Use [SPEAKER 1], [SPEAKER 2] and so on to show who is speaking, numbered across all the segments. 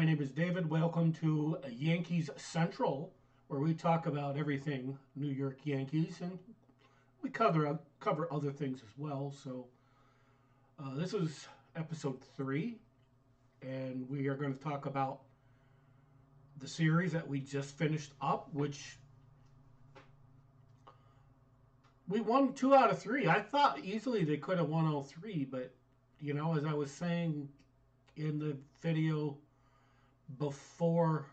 [SPEAKER 1] My name is David. Welcome to Yankees Central, where we talk about everything New York Yankees, and we cover other things as well. So this is episode 3, and we are going to talk about the series that we just finished up, which we won 2 out of 3. I thought easily they could have won all 3, but as I was saying in the video before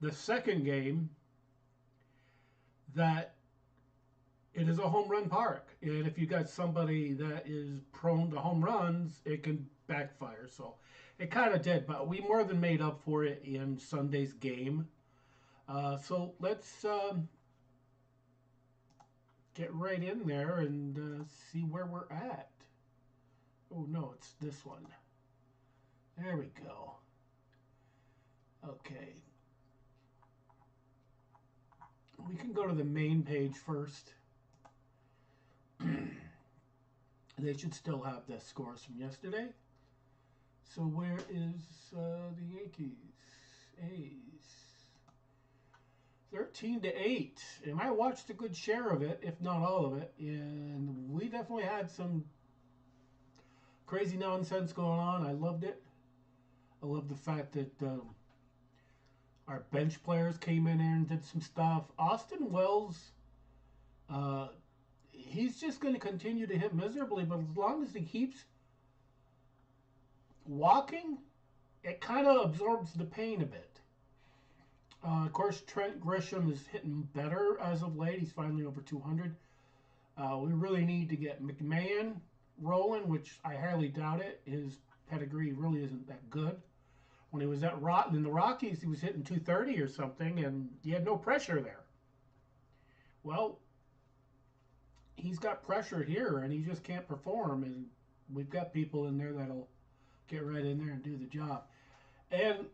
[SPEAKER 1] the second game, that it is a home run park, and if you got somebody that is prone to home runs, it can backfire. So it kind of did, but we more than made up for it in Sunday's game. So let's get right in there and see where we're at. Oh no, it's this one. There we go. Okay. We can go to the main page first. They should still have the scores from yesterday. So where is the Yankees? A's. 13-8. And I watched a good share of it, if not all of it. And we definitely had some crazy nonsense going on. I loved it. I love the fact that our bench players came in there and did some stuff. Austin Wells, he's just going to continue to hit miserably, but as long as he keeps walking, it kind of absorbs the pain a bit. Of course, Trent Grisham is hitting better as of late. He's finally over 200. We really need to get McMahon rolling, which I highly doubt it. His pedigree really isn't that good. When he was in the Rockies, he was hitting 230 or something, and he had no pressure there. Well, he's got pressure here, and he just can't perform, and we've got people in there that'll get right in there and do the job. And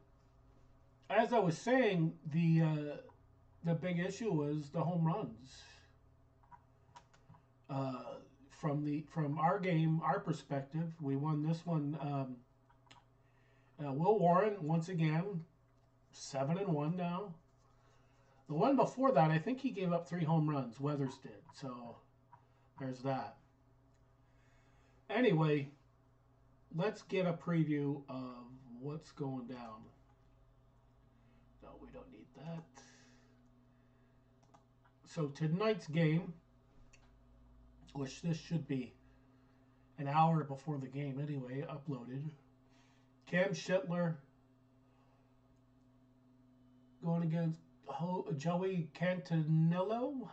[SPEAKER 1] as I was saying, the big issue was the home runs. From our game, our perspective, we won this one. Will Warren, once again, 7-1 now. The one before that, I think he gave up 3 home runs. Weathers did. So there's that. Anyway, let's get a preview of what's going down. No, we don't need that. So tonight's game, which this should be an hour before the game anyway, uploaded. Cam Schittler going against Joey Cantanillo.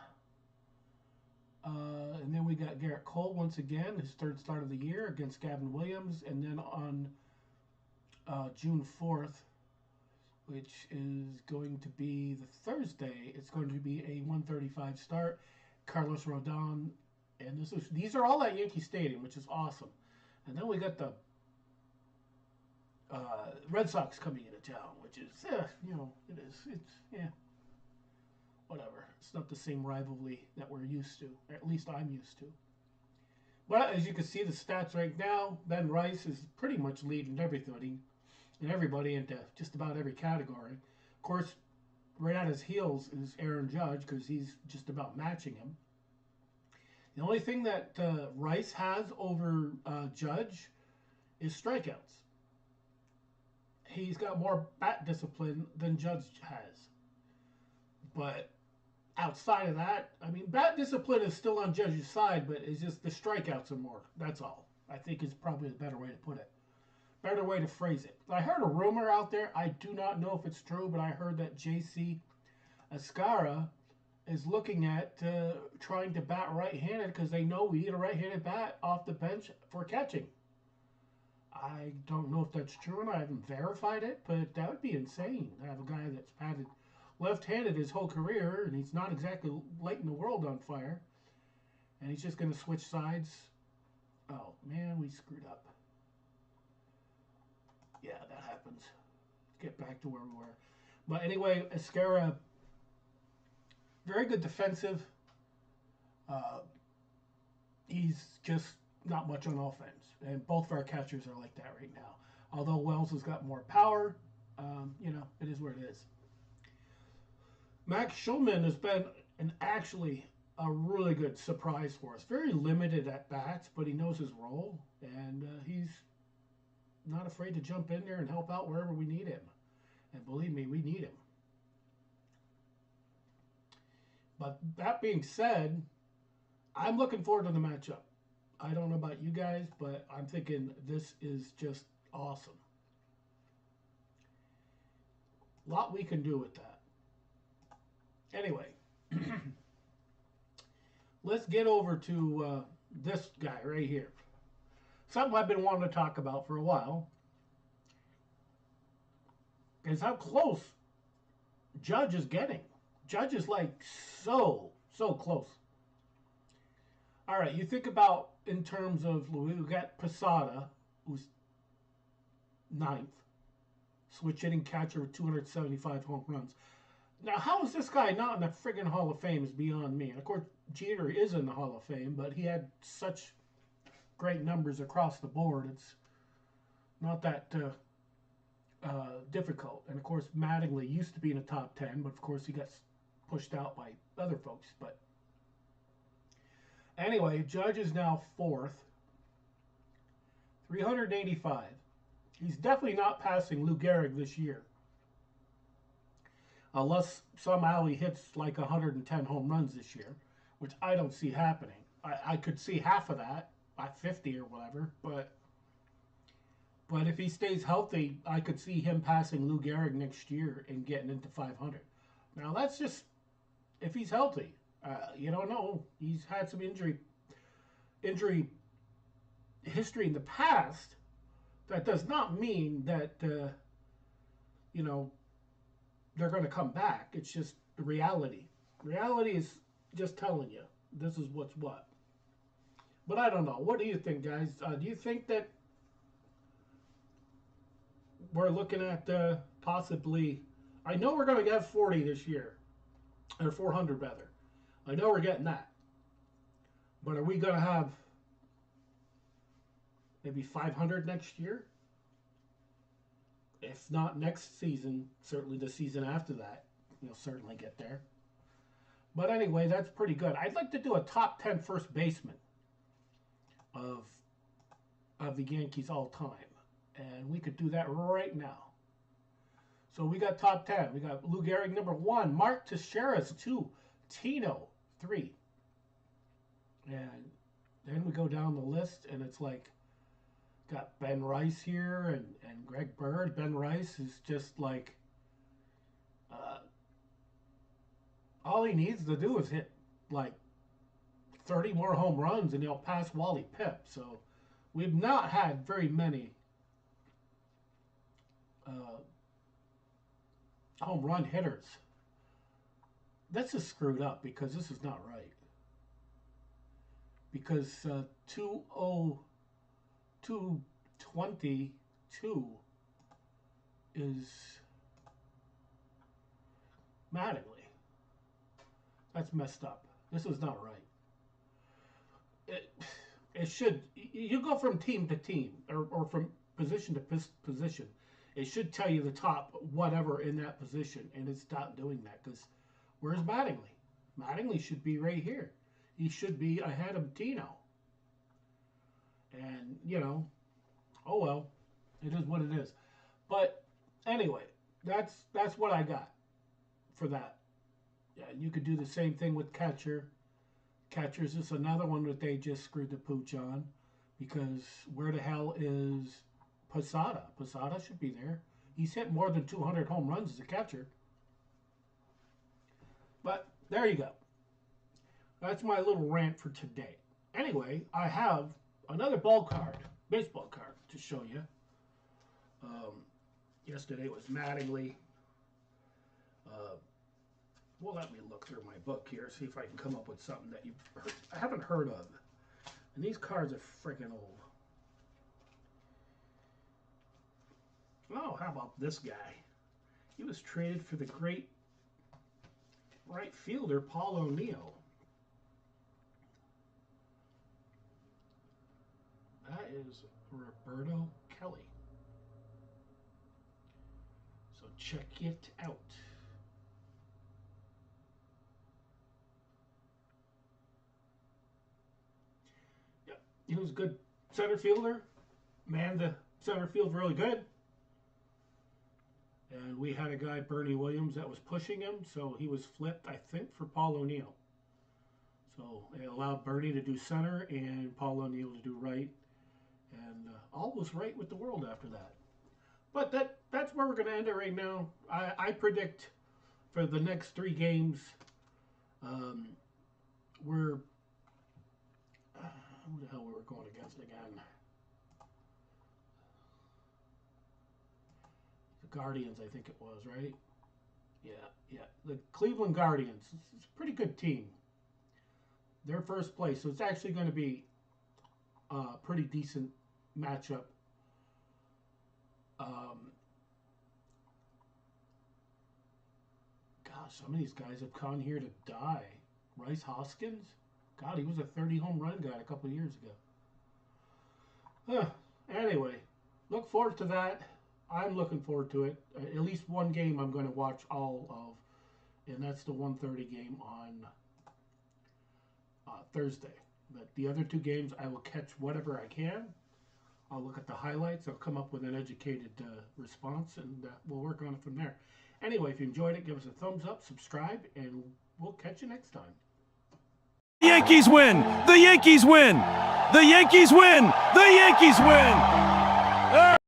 [SPEAKER 1] And then we got Garrett Cole once again, his 3rd start of the year, against Gavin Williams. And then on June 4th, which is going to be the Thursday, it's going to be a 1:35 start. Carlos Rodon. And these are all at Yankee Stadium, which is awesome. And then we got the Red Sox coming into town, which is, whatever. It's not the same rivalry that we're used to. At least I'm used to. But as you can see, the stats right now, Ben Rice is pretty much leading everybody into just about every category. Of course, right at his heels is Aaron Judge, because he's just about matching him. The only thing that Rice has over Judge is strikeouts. He's got more bat discipline than Judge has. But outside of that, I mean, bat discipline is still on Judge's side, but it's just the strikeouts are more. That's all. I think is probably the better way to put it. Better way to phrase it. I heard a rumor out there. I do not know if it's true, but I heard that J.C. Ascara is looking at trying to bat right-handed because they know we need a right-handed bat off the bench for catching. I don't know if that's true, and I haven't verified it, but that would be insane to have a guy that's batted left-handed his whole career, and he's not exactly lighting the world on fire, and he's just going to switch sides. Oh, man, we screwed up. Yeah, that happens. Let's get back to where we were. But anyway, Ascara, very good defensive. He's just not much on offense. And both of our catchers are like that right now. Although Wells has got more power, You know, it is what it is. Max Schulman has been actually a really good surprise for us. Very limited at bats, but he knows his role, and he's not afraid to jump in there and help out wherever we need him. And believe me, we need him. But that being said, I'm looking forward to the matchup. I don't know about you guys, but I'm thinking this is just awesome. A lot we can do with that. Anyway, let's get over to this guy right here. Something I've been wanting to talk about for a while is how close Judge is getting. Judge is like so close. All right, you think about in terms of we got Posada, who's ninth, switch hitting catcher with 275 home runs. Now, how is this guy not in the friggin' Hall of Fame is beyond me. And of course, Jeter is in the Hall of Fame, but he had such great numbers across the board. It's not that difficult. And of course, Mattingly used to be in the top 10, but of course he got pushed out by other folks. But anyway, Judge is now fourth, 385. He's definitely not passing Lou Gehrig this year. Unless somehow he hits like 110 home runs this year, which I don't see happening. I could see half of that at 50 or whatever, but if he stays healthy, I could see him passing Lou Gehrig next year and getting into 500. Now that's just if he's healthy. You don't know. He's had some injury history in the past. That does not mean that you know they're going to come back. It's just the reality. Reality is just telling you this is what's what. But I don't know. What do you think, guys? Do you think that we're looking at possibly? I know we're going to get 40 this year, or 400 rather. I know we're getting that. But are we going to have maybe 500 next year? If not next season, certainly the season after that, you'll certainly get there. But anyway, that's pretty good. I'd like to do a top 10 first baseman of the Yankees all time. And we could do that right now. So we got top 10. We got Lou Gehrig, number 1. Mark Teixeira's 2. Tino, 3. And then we go down the list, and it's like, got Ben Rice here and Greg Bird. Ben Rice is just like, all he needs to do is hit like 30 more home runs and he'll pass Wally Pipp. So we've not had very many home run hitters. This is screwed up because this is not right. Because 222 is Mattingly. That's messed up. This is not right. It should, you go from team to team or from position to position. It should tell you the top whatever in that position, and it's not doing that because where's Mattingly? Mattingly should be right here. He should be ahead of Tino. And, you know, oh well, it is what it is. But anyway, that's what I got for that. Yeah, you could do the same thing with catcher. Catcher's just another one that they just screwed the pooch on because where the hell is Posada? Posada should be there. He's hit more than 200 home runs as a catcher. But there you go. That's my little rant for today. Anyway, I have another baseball card to show you. Yesterday was Mattingly. Well, let me look through my book here, see if I can come up with something that you haven't heard of. And these cards are freaking old. Oh, how about this guy? He was traded for the great right fielder, Paul O'Neill. That is Roberto Kelly. check it out. Yep, he was a good center fielder. Man, the center field really good. And we had a guy, Bernie Williams, that was pushing him, so he was flipped, I think, for Paul O'Neill. So it allowed Bernie to do center and Paul O'Neill to do right. And all was right with the world after that. But that's where we're going to end it right now. I predict for the next 3 games, we're... who the hell we were going against again? The Guardians, I think it was, right? Yeah. The Cleveland Guardians. It's a pretty good team. They're first place, so it's actually going to be a pretty decent matchup. Gosh, some of these guys have come here to die. Rice Hoskins? God, he was a 30 home run guy a couple of years ago. Anyway, look forward to that. I'm looking forward to it. At least one game I'm going to watch all of, and that's the 1:30 game on Thursday. But the other 2 games, I will catch whatever I can. I'll look at the highlights. I'll come up with an educated response, and we'll work on it from there. Anyway, if you enjoyed it, give us a thumbs up, subscribe, and we'll catch you next time.
[SPEAKER 2] The Yankees win! The Yankees win! The Yankees win! The Yankees win!